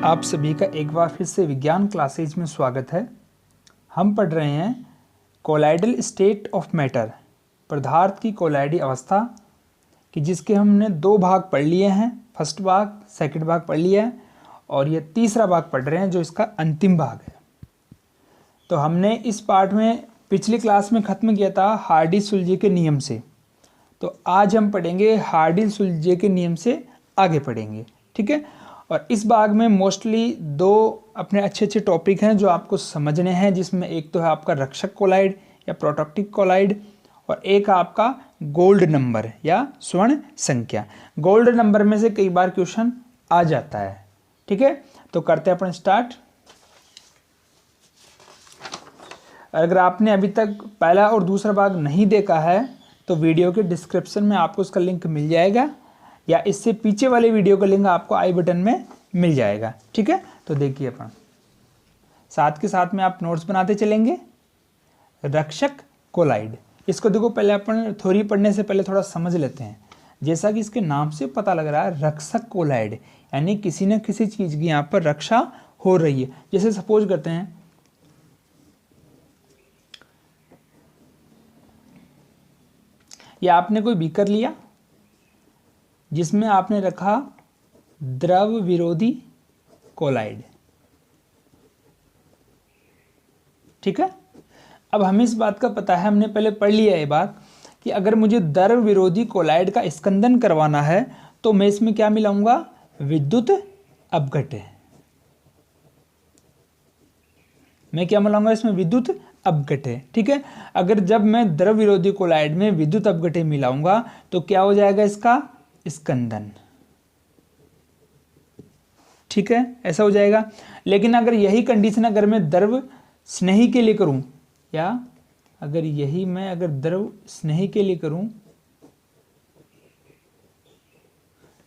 आप सभी का एक बार फिर से विज्ञान क्लासेज में स्वागत है। हम पढ़ रहे हैं कोलाइडल स्टेट ऑफ मैटर, पदार्थ की कोलाइडी अवस्था कि जिसके हमने दो भाग पढ़ लिए हैं। फर्स्ट भाग, सेकंड भाग पढ़ लिया है और ये तीसरा भाग पढ़ रहे हैं जो इसका अंतिम भाग है। तो हमने इस पार्ट में पिछली क्लास में ख़त्म किया था हार्डी-सुलजे के नियम से। तो आज हम पढ़ेंगे हार्डी-सुलजे के नियम से आगे पढ़ेंगे, ठीक है। और इस भाग में मोस्टली दो अपने अच्छे अच्छे टॉपिक हैं जो आपको समझने हैं, जिसमें एक तो है आपका रक्षक कोलाइड या प्रोटॉक्टिव कोलाइड और एक आपका गोल्ड नंबर या स्वर्ण संख्या। गोल्ड नंबर में से कई बार क्वेश्चन आ जाता है, ठीक है। तो करते हैं अपन स्टार्ट। अगर आपने अभी तक पहला और दूसरा भाग नहीं देखा है तो वीडियो के डिस्क्रिप्शन में आपको उसका लिंक मिल जाएगा या इससे पीछे वाले वीडियो का लिंक आपको आई बटन में मिल जाएगा, ठीक है। तो देखिए अपन साथ के साथ में आप नोट्स बनाते चलेंगे। रक्षक कोलाइड, इसको देखो पहले अपन थ्योरी पढ़ने से पहले थोड़ा समझ लेते हैं। जैसा कि इसके नाम से पता लग रहा है रक्षक कोलाइड यानी किसी न किसी चीज़ की यहाँ पर रक्षा हो रही है। जैसे सपोज करते हैं या आपने कोई बीकर लिया जिसमें आपने रखा द्रव विरोधी कोलाइड, ठीक है। अब हमें इस बात का पता है, हमने पहले पढ़ लिया ये बात कि अगर मुझे द्रव विरोधी कोलाइड का स्कंदन करवाना है तो मैं इसमें क्या मिलाऊंगा, विद्युत अपघट्य। मैं क्या मिलाऊंगा इसमें, विद्युत अपघट्य, ठीक है। अगर जब मैं द्रव विरोधी कोलाइड में विद्युत अपघट्य मिलाऊंगा तो क्या हो जाएगा, इसका स्कंदन, ठीक है, ऐसा हो जाएगा। लेकिन अगर यही कंडीशन अगर मैं द्रव स्नेही के लिए करूं या अगर यही मैं अगर द्रव स्नेही के लिए करूं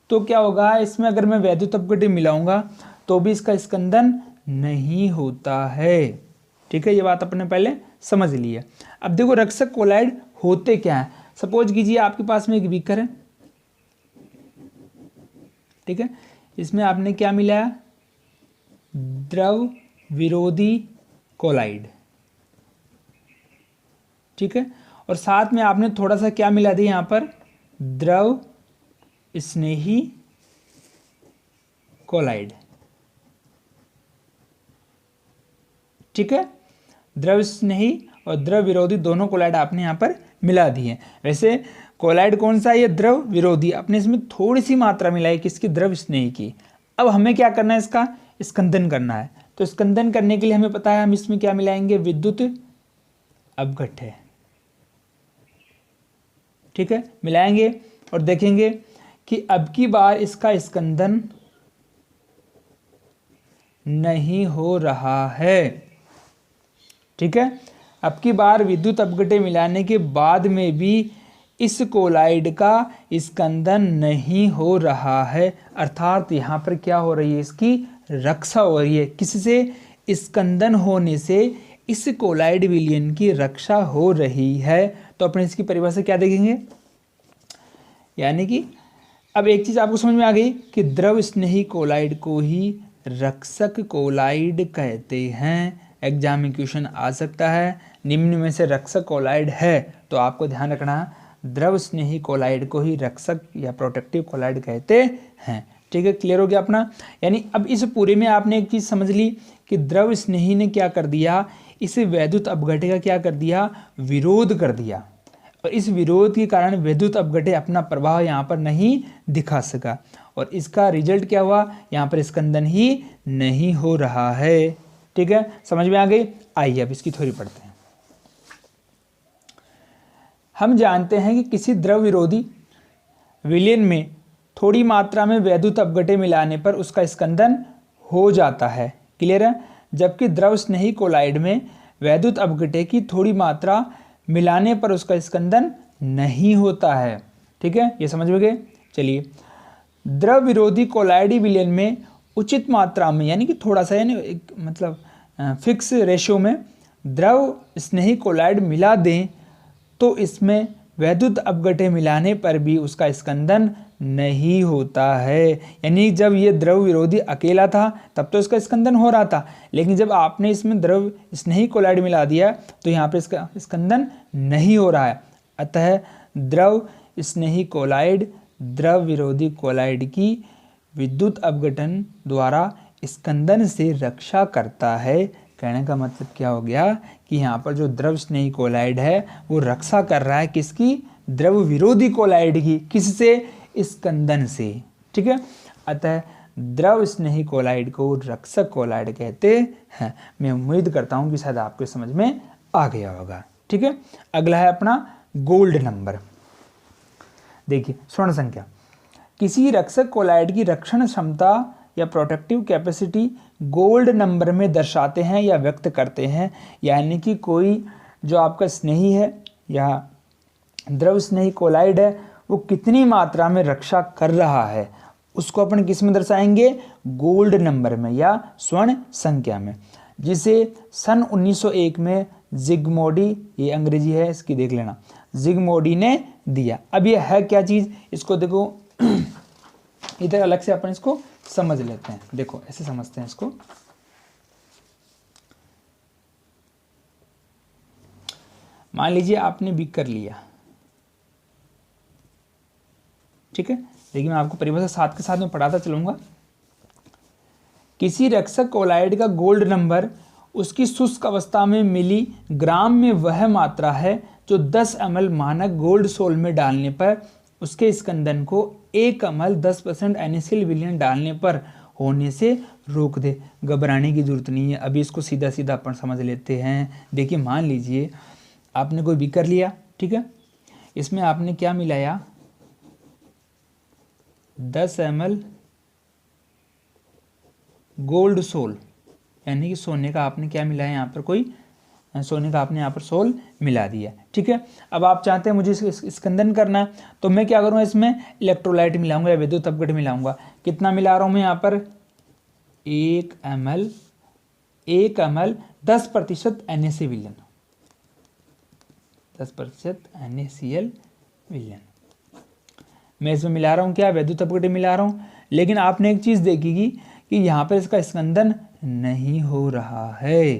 तो क्या होगा, इसमें अगर मैं वैद्युत अपघट्य मिलाऊंगा तो भी इसका स्कंदन नहीं होता है, ठीक है। ये बात अपने पहले समझ लिया। अब देखो रक्षक कोलाइड होते क्या है। सपोज कीजिए आपके पास में एक बीकर है, ठीक है। इसमें आपने क्या मिलाया, द्रव विरोधी कोलाइड, ठीक है। और साथ में आपने थोड़ा सा क्या मिला दिया यहाँ पर, द्रव स्नेही कोलाइड, ठीक है। द्रव स्नेही और द्रव विरोधी दोनों कोलाइड आपने यहाँ पर मिला दिए। वैसे कोलाइड कौन सा है, ये द्रव विरोधी। अपने इसमें थोड़ी सी मात्रा मिलाई किसकी, द्रव स्नेही की। अब हमें क्या करना है, इसका स्कंदन करना है। तो स्कंदन करने के लिए हमें पता है हम इसमें क्या मिलाएंगे, विद्युत अपघट्य, ठीक है। मिलाएंगे और देखेंगे कि अब की बार इसका स्कंदन नहीं हो रहा है, ठीक है। अब की बार विद्युत अपघट्य मिलाने के बाद में भी इस कोलाइड का स्कंदन नहीं हो रहा है, अर्थात यहाँ पर क्या हो रही है, इसकी रक्षा हो रही है। किससे, स्कंदन होने से इस कोलाइड विलयन की रक्षा हो रही है। तो अपने इसकी परिभाषा क्या देखेंगे, यानी कि अब एक चीज़ आपको समझ में आ गई कि द्रव स्नेही कोलाइड को ही रक्षक कोलाइड कहते हैं। एग्जाम में क्वेश्चन आ सकता है, निम्न में से रक्षक कोलाइड है, तो आपको ध्यान रखना द्रव स्नेही कोलाइड को ही रक्षक या प्रोटेक्टिव कोलाइड कहते हैं, ठीक है। क्लियर हो गया अपना। यानी अब इस पूरे में आपने एक चीज़ समझ ली कि द्रव स्नेही ने क्या कर दिया, इस वैद्युत अपघट्य का क्या कर दिया, विरोध कर दिया। और इस विरोध के कारण वैद्युत अपघट्य अपना प्रभाव यहाँ पर नहीं दिखा सका और इसका रिजल्ट क्या हुआ, यहाँ पर स्कंदन ही नहीं हो रहा है, ठीक है। समझ में आ गई। आइए अब इसकी थ्योरी पढ़ते हैं। हम जानते हैं कि किसी द्रव विरोधी विलयन में थोड़ी मात्रा में वैद्युत अपघट्य मिलाने पर उसका स्कंदन हो जाता है, क्लियर है। जबकि द्रव स्नेही कोलाइड में वैद्युत अपघट्य की थोड़ी मात्रा मिलाने पर उसका स्कंदन नहीं होता है, ठीक है। ये समझ में गए। चलिए, द्रव विरोधी कोलाइडी विलयन में उचित मात्रा में यानी कि थोड़ा सा यानी एक मतलब फिक्स रेशियो में द्रव स्नेही कोलाइड मिला दें तो इसमें वैद्युत अपघट्य मिलाने पर भी उसका स्कंदन नहीं होता है। यानी जब ये द्रव विरोधी अकेला था तब तो इसका स्कंदन हो रहा था, लेकिन जब आपने इसमें द्रव स्नेही कोलाइड मिला दिया तो यहाँ पर इसका स्कंदन नहीं हो रहा है। अतः द्रव स्नेही कोलाइड द्रव विरोधी कोलाइड की विद्युत अपघटन द्वारा स्कंदन से रक्षा करता है। कहने का मतलब क्या हो गया कि यहाँ पर जो द्रव स्नेही कोलाइड है वो रक्षा कर रहा है किसकी? द्रव विरोधी कोलाइड की। किससे? स्कंदन से। ठीक है, अतः द्रव स्नेही कोलाइड को रक्षक कोलाइड कहते हैं। मैं उम्मीद करता हूँ कि शायद आपको समझ में आ गया होगा। ठीक है, अगला है अपना गोल्ड नंबर। देखिए स्वर्ण संख्या, किसी रक्षक कोलाइड की रक्षण क्षमता या प्रोटेक्टिव कैपेसिटी गोल्ड नंबर में दर्शाते हैं या व्यक्त करते हैं। यानी कि कोई जो आपका स्नेही है या द्रव स्नेही कोलाइड है वो कितनी मात्रा में रक्षा कर रहा है उसको अपन किस में दर्शाएंगे? गोल्ड नंबर में या स्वर्ण संख्या में, जिसे सन 1901 में जिग्मोडी, ये अंग्रेजी है इसकी देख लेना, जिग्मोडी ने दिया। अब ये है क्या चीज़, इसको देखो इधर अलग से अपन इसको समझ लेते हैं। देखो ऐसे समझते हैं इसको। मान लीजिए आपने बिक कर लिया, ठीक है, लेकिन मैं आपको परिभाषा साथ के साथ में पढ़ाता चलूंगा। किसी रक्षक कोलाइड का गोल्ड नंबर उसकी शुष्क अवस्था में मिली ग्राम में वह मात्रा है जो 10 ml मानक गोल्ड सोल में डालने पर उसके स्कंदन को 1 ml 10% NaCl विलयन डालने पर होने से रोक दे। घबराने की जरूरत नहीं है, अभी इसको सीधा सीधा अपन समझ लेते हैं। देखिए मान लीजिए आपने कोई बीकर लिया, ठीक है, इसमें आपने क्या मिलाया? 10 ml गोल्ड सोल, यानी कि सोने का आपने क्या मिलाया यहाँ पर? कोई सोने का आपने यहाँ पर सोल मिला दिया। ठीक है, अब आप चाहते हैं मुझे स्कंदन करना है तो मैं क्या करूँगा? इसमें इलेक्ट्रोलाइट मिलाऊंगा या विद्युत अपघट्य मिलाऊंगा। कितना मिला रहा हूँ मैं यहाँ पर? 1 ml 10% NaCl विलयन, 10% NaCl विलयन मैं इसमें मिला रहा हूँ। क्या? विद्युत अपघट्य मिला रहा हूँ। लेकिन आपने एक चीज़ देखेगी कि यहाँ पर इसका स्कंदन नहीं हो रहा है।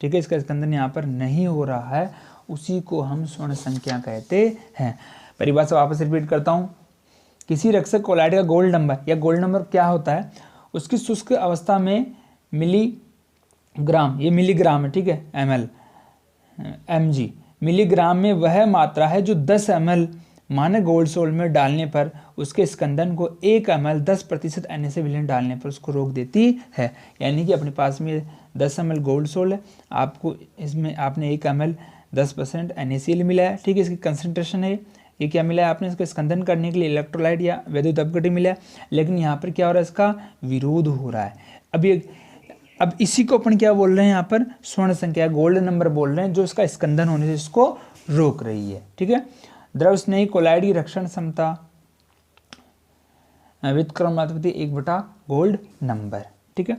ठीक है, इसका स्कंदन यहाँ पर नहीं हो रहा है, उसी को हम स्वर्ण संख्या कहते हैं। परिभाषा वापस रिपीट करता हूँ। किसी रक्षक कोलाइड का गोल्ड नंबर या गोल्ड नंबर क्या होता है? उसकी शुष्क अवस्था में मिलीग्राम, ये मिलीग्राम है, ठीक है, ml mg, मिलीग्राम में वह मात्रा है जो 10 ml मानक गोल्ड सोल में डालने पर उसके स्कंदन को 1 ml 10% NaCl विलयन डालने पर उसको रोक देती है। यानी कि अपने पास में 10 ml गोल्ड सोल है, आपको इसमें आपने 1 ml 10% NaCl मिला है। ठीक है, इसकी कंसंट्रेशन है, ये क्या मिला है आपने? इसको स्कंदन करने के लिए इलेक्ट्रोलाइट या विद्युत अपघट्य मिला है। लेकिन यहाँ पर क्या हो रहा है? इसका विरोध हो रहा है। अब इसी को अपन क्या बोल रहे हैं यहाँ पर? स्वर्ण संख्या, गोल्ड नंबर बोल रहे हैं, जो इसका स्कंदन होने से इसको रोक रही है। ठीक है, द्रव स्नेही कोलाइड की रक्षण क्षमता व्युत्क्रमानुपाती 1/, गोल्ड नंबर। ठीक है,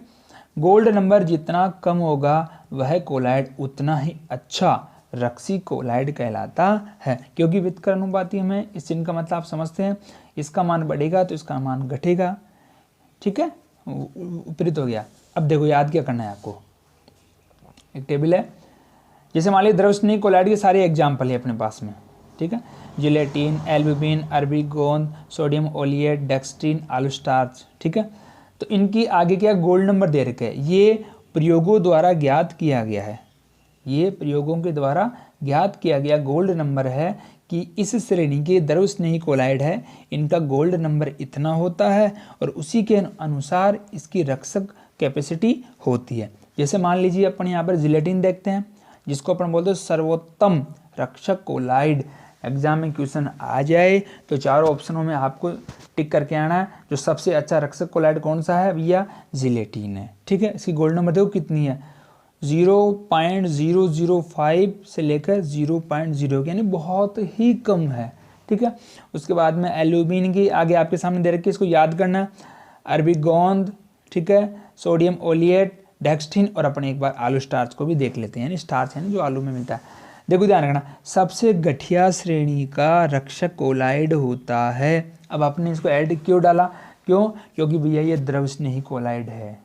गोल्ड नंबर जितना कम होगा वह कोलाइड उतना ही अच्छा रक्षी कोलाइड कहलाता है, क्योंकि व्युत्क्रमानुपाती में इस चिन्ह का मतलब आप समझते हैं, इसका मान बढ़ेगा तो इसका मान घटेगा। ठीक है, विपरीत हो गया। अब देखो याद क्या करना है आपको, एक टेबल है, जैसे मान लीजिए द्रव स्नेही कोलाइड के सारे एग्जाम्पल है अपने पास में। ठीक है, जिलेटिन, एल्ब्यूमिन, अरबिक गोंद, सोडियम ओलिएट, डेक्सट्रीन, आलू स्टार्च। ठीक है, तो इनकी आगे क्या गोल्ड नंबर दे रखे हैं, ये प्रयोगों द्वारा ज्ञात किया गया है, ये प्रयोगों के द्वारा ज्ञात किया गया गोल्ड नंबर है कि इस श्रेणी के द्रव स्नेही कोलाइड है, इनका गोल्ड नंबर इतना होता है और उसी के अनुसार इसकी रक्षक कैपेसिटी होती है। जैसे मान लीजिए अपन यहाँ पर जिलेटिन देखते हैं, जिसको अपन बोलते हैं सर्वोत्तम रक्षक कोलाइड। एग्जाम में क्वेश्चन आ जाए तो चारों ऑप्शनों में आपको टिक करके आना है, जो सबसे अच्छा रक्षक कोलाइड कौन सा है भैया? जिलेटिन है। ठीक है, इसकी गोल्ड नंबर देखो कितनी है, 0.005 से लेकर 0.0, यानी बहुत ही कम है। ठीक है, उसके बाद में एल्ब्यूमिन की आगे आपके सामने दे रखी है, इसको याद करना है, अरबिक गोंद, ठीक है, सोडियम ओलिएट, डेक्सट्रीन, और अपन एक बार आलू स्टार्च को भी देख लेते हैं, यानी स्टार्च है ना जो आलू में मिलता है। देखो ध्यान रखना, सबसे घटिया श्रेणी का रक्षक कोलाइड होता है। अब आपने इसको ऐड क्यों डाला, क्यों, क्योंकि भैया ये द्रवस्नेही कोलाइड है,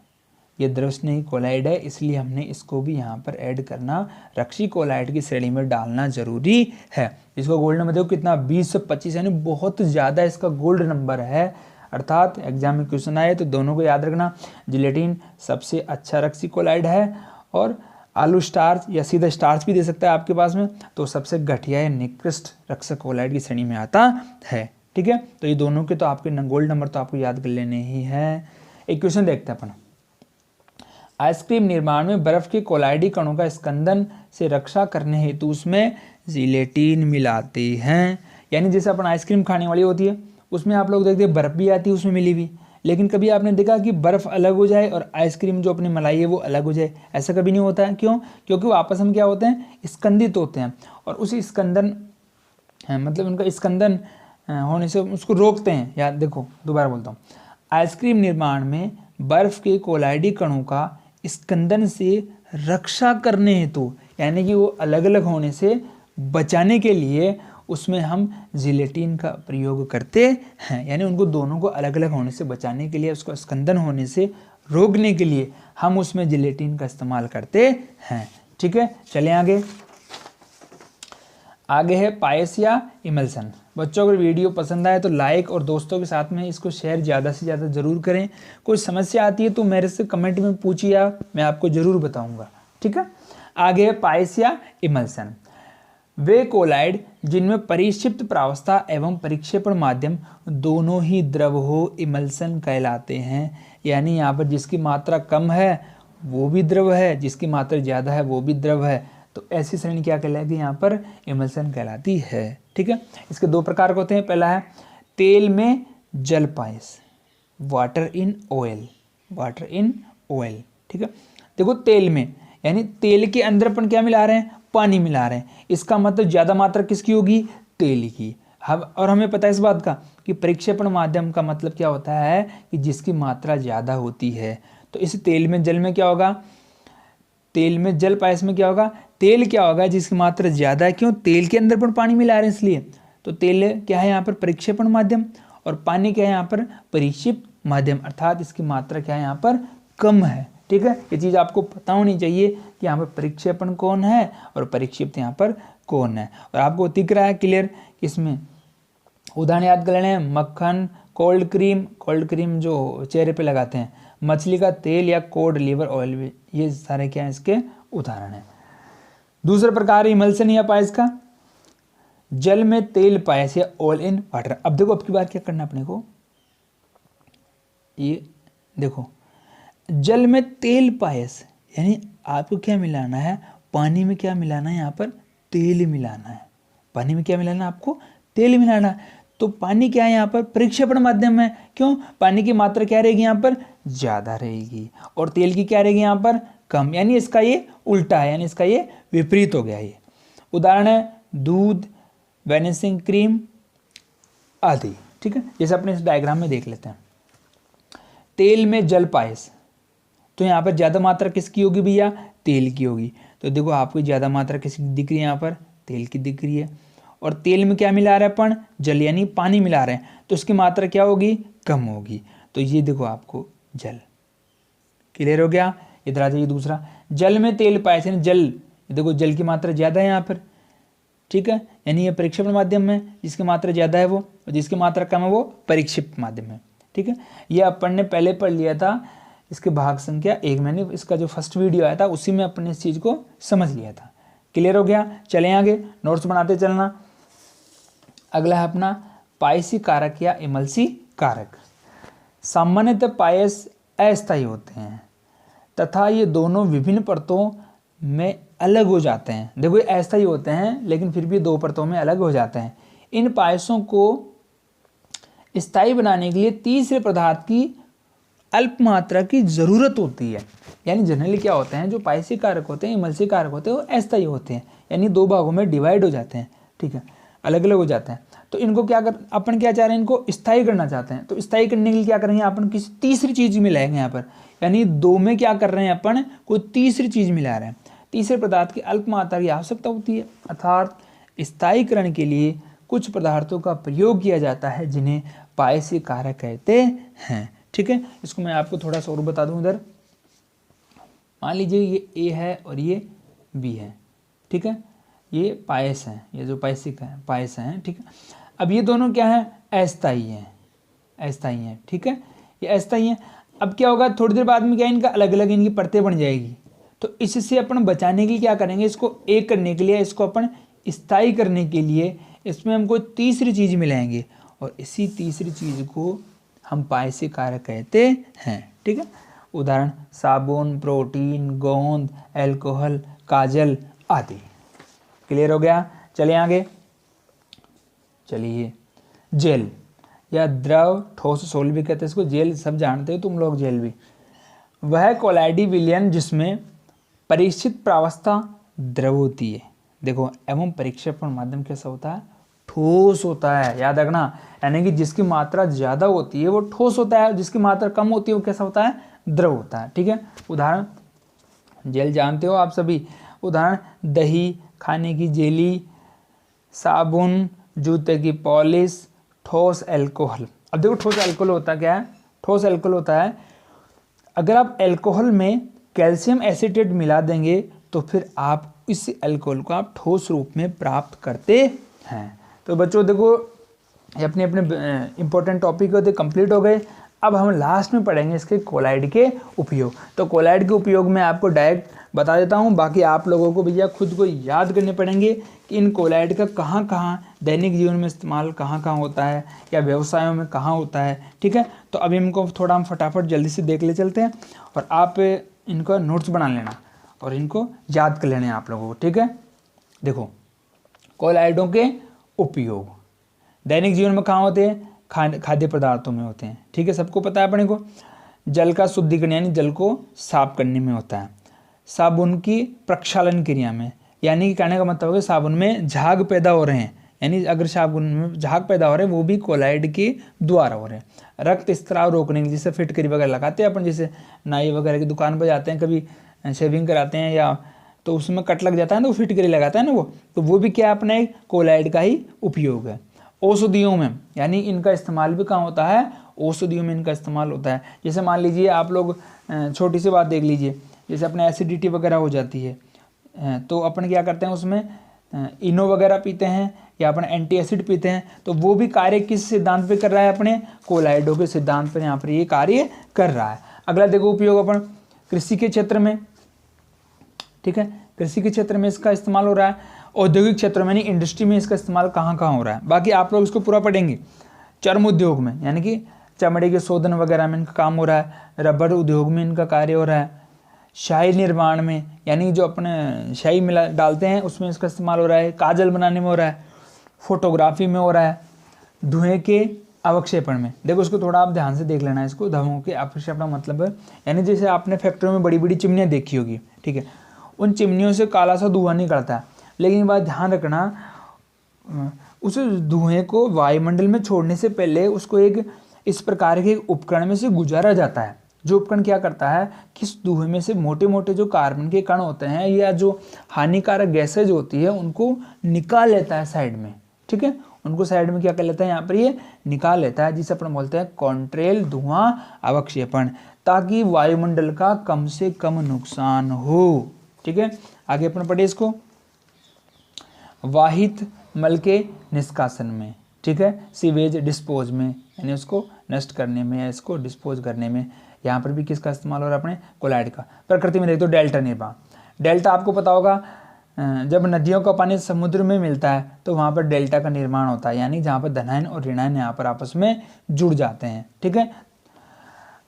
ये द्रवस्नेही कोलाइड है, इसलिए हमने इसको भी यहाँ पर ऐड करना, रक्षी कोलाइड की श्रेणी में डालना जरूरी है। इसको गोल्ड नंबर देखो कितना 20 से 25, यानी बहुत ज़्यादा इसका गोल्ड नंबर है। अर्थात एग्जाम में क्वेश्चन आए तो दोनों को याद रखना, जिलेटिन सबसे अच्छा रक्षी कोलाइड है और आलू स्टार्च या सीधा स्टार्च भी दे सकता है आपके पास में, तो सबसे घटिया या निकृष्ट रक्षक कोलाइड की श्रेणी में आता है। ठीक है, तो ये दोनों के तो आपके गोल्ड नंबर तो आपको याद कर लेने ही है। एक क्वेश्चन देखते हैं अपन, आइसक्रीम निर्माण में बर्फ के कोलाइडी कणों का स्कंदन से रक्षा करने हेतु उसमें जिलेटिन मिलाते हैं। यानी जैसे अपन आइसक्रीम खाने वाली होती है उसमें आप लोग देखते हैं बर्फ भी आती है उसमें मिली हुई, लेकिन कभी आपने देखा कि बर्फ अलग हो जाए और आइसक्रीम जो अपनी मलाई है वो अलग हो जाए, ऐसा कभी नहीं होता है। क्यों, क्योंकि वो आपस में क्या होते हैं, स्कंदित होते हैं, और उस स्कंदन मतलब उनका स्कंदन होने से उसको रोकते हैं। याद देखो, दोबारा बोलता हूँ, आइसक्रीम निर्माण में बर्फ के कोलाइडी कणों का स्कंदन से रक्षा करने हेतु, यानी कि वो अलग अलग होने से बचाने के लिए उसमें हम जिलेटिन का प्रयोग करते हैं। यानी उनको दोनों को अलग अलग होने से बचाने के लिए, उसको स्कंदन होने से रोकने के लिए हम उसमें जिलेटिन का इस्तेमाल करते हैं। ठीक है, चलें आगे। आगे है पायस या इमल्सन। बच्चों अगर वीडियो पसंद आए तो लाइक और दोस्तों के साथ में इसको शेयर ज़्यादा से ज़्यादा ज़रूर करें। कोई समस्या आती है तो मेरे से कमेंट में पूछिए आप, मैं आपको ज़रूर बताऊंगा। ठीक है, आगे है पायस या इमल्सन। वे कोलाइड जिनमें परिक्षिप्त प्रावस्था एवं परिक्षेपण माध्यम दोनों ही द्रव हो इमल्सन कहलाते हैं। यानी यहाँ पर जिसकी मात्रा कम है वो भी द्रव है, जिसकी मात्रा ज़्यादा है वो भी द्रव है, तो ऐसी श्रेणी क्या कहलाती है, यहाँ पर इमल्सन कहलाती है। ठीक है, इसके दो प्रकार होते हैं। पहला है तेल में जल पायस, water in oil, water in oil. ठीक है, देखो तेल में यानी तेल के अंदर अपन क्या मिला रहे हैं, पानी मिला रहे हैं, इसका मतलब ज़्यादा मात्रा किसकी होगी, तेल की। हम और हमें पता है इस बात का कि परिक्षेपण माध्यम का मतलब क्या होता है कि जिसकी मात्रा ज़्यादा होती है। तो इस तेल में जल में क्या होगा, तेल में जल पायस में क्या होगा, तेल क्या होगा जिसकी मात्रा ज़्यादा है। क्यों, तेल के अंदर पर पानी मिला रहे हैं इसलिए। तो तेल क्या है यहाँ पर, परिक्षेपण माध्यम, और पानी क्या है यहाँ पर, परिक्षिप्त माध्यम, अर्थात इसकी मात्रा क्या है यहाँ पर, कम है। ठीक है, ये चीज़ आपको पता होनी चाहिए कि यहाँ पर परिक्षेपण कौन है और परिक्षिप्त यहाँ पर कौन है। और आपको दिख रहा है क्लियर, इसमें उदाहरण याद कर लेना है, मक्खन, कोल्ड क्रीम जो चेहरे पे लगाते हैं, मछली का तेल या कोड लीवर ऑयल, ये सारे क्या है इसके उदाहरण हैं। दूसरा प्रकार है इमल्सन या पायस का, जल में तेल पायस या ऑयल इन वाटर। अब देखो अब की बार क्या करना अपने को, ये देखो जल में तेल पायस यानी आपको क्या मिलाना है, पानी में क्या मिलाना है, यहाँ पर तेल मिलाना है। पानी में क्या मिलाना है आपको, तेल मिलाना है। तो पानी क्या है यहाँ पर, परिक्षेपण माध्यम है। क्यों, पानी की मात्रा क्या रहेगी यहाँ पर, ज़्यादा रहेगी, और तेल की क्या रहेगी यहाँ पर, कम। यानी इसका ये उल्टा है, यानी इसका ये विपरीत हो गया। ये उदाहरण है दूध, वेनिसिंग क्रीम आदि। ठीक है, जैसे अपने इस डायग्राम में देख लेते हैं, तेल में जल पायस, तो यहाँ पर ज़्यादा मात्रा किसकी होगी भैया, तेल की होगी। तो देखो आपको ज़्यादा मात्रा किसकी दिख रही है, यहाँ पर तेल की दिख रही है। और तेल में क्या मिला रहे हैं अपन, जल यानी पानी मिला रहे हैं, तो उसकी मात्रा क्या होगी, कम होगी। तो ये देखो आपको जल, क्लियर हो गया। इधर आ जाइए दूसरा, जल में तेल पायस यानी जल, देखो जल की मात्रा ज़्यादा है यहाँ पर। ठीक है, यानी ये परिक्षेपण माध्यम है, जिसकी मात्रा ज़्यादा है वो, और जिसकी मात्रा कम है वो परिक्षिप्त माध्यम है। ठीक है, ये अपन ने पहले पढ़ लिया था, इसके भाग संख्या 1, मैंने इसका जो फर्स्ट वीडियो आया था उसी में अपने इस चीज़ को समझ लिया था। क्लियर हो गया, चलें आगे, नोट्स बनाते चलना। अगला है अपना पायसी कारक या इमल्सी कारक। सामान्यतः पायस अस्थायी होते हैं तथा ये दोनों विभिन्न परतों में अलग हो जाते हैं। देखो ये अस्थायी होते हैं लेकिन फिर भी दो परतों में अलग हो जाते हैं। इन पायसों को स्थायी बनाने के लिए तीसरे पदार्थ की अल्प मात्रा की ज़रूरत होती है। यानी जनरली क्या होते हैं, जो पायसी कारक होते हैं, इमल्सी कारक होते हैं, वो अस्थायी होते हैं, यानी दो भागों में डिवाइड हो जाते हैं। ठीक है, अलग अलग हो जाते हैं। तो इनको क्या कर, अपन क्या चाह रहे हैं, इनको स्थायी करना चाहते हैं। तो स्थायी करने के लिए क्या करेंगे, अपन किसी तीसरी चीज़ मिलाएंगे यहाँ पर, यानी दो में क्या कर रहे हैं अपन, कोई तीसरी चीज़ मिला रहे हैं। तीसरे पदार्थ की अल्प मात्रा की आवश्यकता होती है, अर्थात स्थायीकरण के लिए कुछ पदार्थों का प्रयोग किया जाता है जिन्हें पायसी कारक कहते हैं। ठीक है, इसको मैं आपको थोड़ा सा और बता दूं। इधर मान लीजिए ये ए है और ये बी है। ठीक है, ये पायस है, ये जो पायसिक है पायस है। ठीक है, अब ये दोनों क्या है, अस्थायी हैं, अस्थायी हैं। ठीक है, ये अस्थायी हैं। अब क्या होगा, थोड़ी देर बाद में क्या इनका अलग अलग इनकी परतें बन जाएगी। तो इससे अपन बचाने के लिए क्या करेंगे, इसको एक करने के लिए, इसको अपन स्थायी करने के लिए इसमें हमको तीसरी चीज़ मिलाएंगे और इसी तीसरी चीज़ को हम पायसी कारक कहते हैं। ठीक है, उदाहरण साबुन, प्रोटीन, गोंद, अल्कोहल, काजल आदि। क्लियर हो गया। चलिए आगे, चलिए जेल या द्रव ठोस सोल भी कहते हैं इसको, जेल सब जानते हो तुम लोग, जेल भी वह कोलाइडी विलयन जिसमें परीक्षित प्रावस्था द्रव होती है। देखो एवं परीक्षेपण माध्यम कैसा होता है, ठोस होता है, याद रखना। यानी कि जिसकी मात्रा ज़्यादा होती है वो ठोस होता है, जिसकी मात्रा कम होती है वो कैसा होता है, द्रव होता है। ठीक है, उदाहरण जेल जानते हो आप सभी। उदाहरण दही, खाने की जेली, साबुन, जूते की पॉलिश, ठोस अल्कोहल। अब देखो ठोस अल्कोहल होता क्या है, ठोस अल्कोहल होता है अगर आप अल्कोहल में कैल्शियम एसीटेट मिला देंगे तो फिर आप इस अल्कोहल को आप ठोस रूप में प्राप्त करते हैं। तो बच्चों देखो ये अपने अपने इंपॉर्टेंट टॉपिक होते कंप्लीट हो गए। अब हम लास्ट में पढ़ेंगे इसके कोलाइड के उपयोग। तो कोलाइड के उपयोग मैं आपको डायरेक्ट बता देता हूँ, बाकी आप लोगों को भैया खुद को याद करने पड़ेंगे कि इन कोलाइड का कहाँ कहाँ दैनिक जीवन में इस्तेमाल कहाँ कहाँ होता है या व्यवसायों में कहाँ होता है। ठीक है, तो अभी इनको थोड़ा हम फटाफट जल्दी से देख ले चलते हैं और आप इनका नोट्स बना लेना और इनको याद कर लेना आप लोगों को। ठीक है, देखो कोलाइडों के उपयोग दैनिक जीवन में कहाँ होते हैं, खाद्य पदार्थों में होते हैं। ठीक है, सबको पता है अपने को। जल का शुद्धिकरण यानी जल को साफ करने में होता है। साबुन की प्रक्षालन क्रिया में, यानी कि कहने का मतलब है साबुन में झाग पैदा हो रहे हैं, यानी अगर साबुन में झाग पैदा हो रहे हैं वो भी कोलाइड के द्वारा हो रहे हैं। रक्त स्त्राव रोकने के लिए जैसे फिटकरी वगैरह लगाते हैं अपन, जैसे नाई वगैरह की दुकान पर जाते हैं, कभी शेविंग कराते हैं या तो उसमें कट लग जाता है ना, वो फिटकरी लगाता है ना वो, तो वो भी क्या अपना एक कोलाइड का ही उपयोग है। औषधियों में, यानी इनका इस्तेमाल भी कहाँ होता है, औषधियों में इनका इस्तेमाल होता है। जैसे मान लीजिए आप लोग छोटी सी बात देख लीजिए, जैसे अपने एसिडिटी वगैरह हो जाती है तो अपन क्या करते हैं उसमें इनो वगैरह पीते हैं या अपन एंटी एसिड पीते हैं, तो वो भी कार्य किस सिद्धांत पे कर रहा है, अपने कोलाइडों के सिद्धांत पर यहाँ पर ये कार्य कर रहा है। अगला देखो उपयोग अपन कृषि के क्षेत्र में। ठीक है, कृषि के क्षेत्र में इसका इस्तेमाल हो रहा है। औद्योगिक क्षेत्र में, यानी इंडस्ट्री में इसका इस्तेमाल कहाँ कहाँ हो रहा है, बाकी आप लोग इसको पूरा पढ़ेंगे। चर्म उद्योग में, यानी कि चमड़े के शोधन वगैरह में इनका काम हो रहा है। रबर उद्योग में इनका कार्य हो रहा है। शाही निर्माण में, यानी जो अपने शाही मिला डालते हैं उसमें इसका इस्तेमाल हो रहा है। काजल बनाने में हो रहा है। फोटोग्राफी में हो रहा है। धुएं के अवक्षेपण में, देखो उसको थोड़ा आप ध्यान से देख लेना है इसको। धुओं के अवक्षेपण मतलब है यानी जैसे आपने फैक्ट्रियों में बड़ी बड़ी चिमनियाँ देखी होगी। ठीक है, उन चिमनियों से काला सा धुआं निकलता है, लेकिन बात ध्यान रखना उस धुएं को वायुमंडल में छोड़ने से पहले उसको एक इस प्रकार के उपकरण में से गुजारा जाता है। जो उपकरण क्या करता है कि इस धुएं में से मोटे मोटे जो कार्बन के कण होते हैं या जो हानिकारक गैसेज होती है उनको निकाल लेता है साइड में। ठीक है, उनको साइड में क्या कर लेता है, यहाँ पर ये निकाल लेता है, जिसे अपन बोलते हैं कॉन्ट्रेल धुआं अवक्षेपण, ताकि वायुमंडल का कम से कम नुकसान हो। ठीक है, आगे अपन पढ़े इसको। वाहित मल के निष्कासन में, ठीक है, सीवेज डिस्पोज में, यानी उसको नष्ट करने में या इसको डिस्पोज करने में, यहाँ पर भी किसका इस्तेमाल हो रहा है, अपने कोलाइड का। प्रकृति में देख तो डेल्टा निर्माण। डेल्टा आपको पता होगा, जब नदियों का पानी समुद्र में मिलता है तो वहाँ पर डेल्टा का निर्माण होता है, यानी जहाँ पर धनायन और ऋणायन यहाँ पर आपस में जुड़ जाते हैं। ठीक है,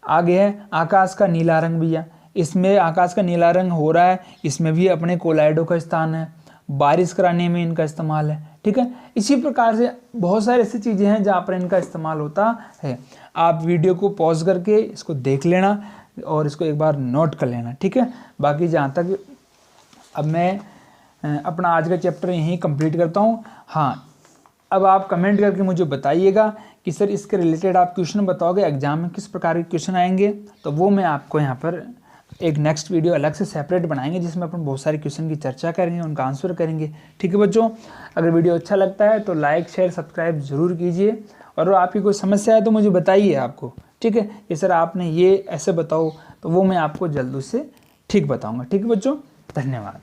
आगे है आकाश का नीला रंग भैया। इसमें आकाश का नीला रंग हो रहा है, इसमें भी अपने कोलाइडों का स्थान है। बारिश कराने में इनका इस्तेमाल है। ठीक है, इसी प्रकार से बहुत सारी ऐसी चीज़ें हैं जहाँ पर इनका इस्तेमाल होता है। आप वीडियो को पॉज करके इसको देख लेना और इसको एक बार नोट कर लेना। ठीक है, बाकी जहाँ तक अब मैं अपना आज का चैप्टर यहीं कंप्लीट करता हूँ। हाँ, अब आप कमेंट करके मुझे बताइएगा कि सर इसके रिलेटेड आप क्वेश्चन बताओगे एग्जाम में किस प्रकार के क्वेश्चन आएंगे, तो वो मैं आपको यहाँ पर एक नेक्स्ट वीडियो अलग से सेपरेट बनाएंगे जिसमें अपन बहुत सारे क्वेश्चन की चर्चा करेंगे, उनका आंसर करेंगे। ठीक है बच्चों, अगर वीडियो अच्छा लगता है तो लाइक शेयर सब्सक्राइब ज़रूर कीजिए, और आपकी कोई समस्या है तो मुझे बताइए आपको। ठीक है, ये सर आपने ये ऐसे बताओ, तो वो मैं आपको जल्द से ठीक बताऊँगा। ठीक है बच्चों, धन्यवाद।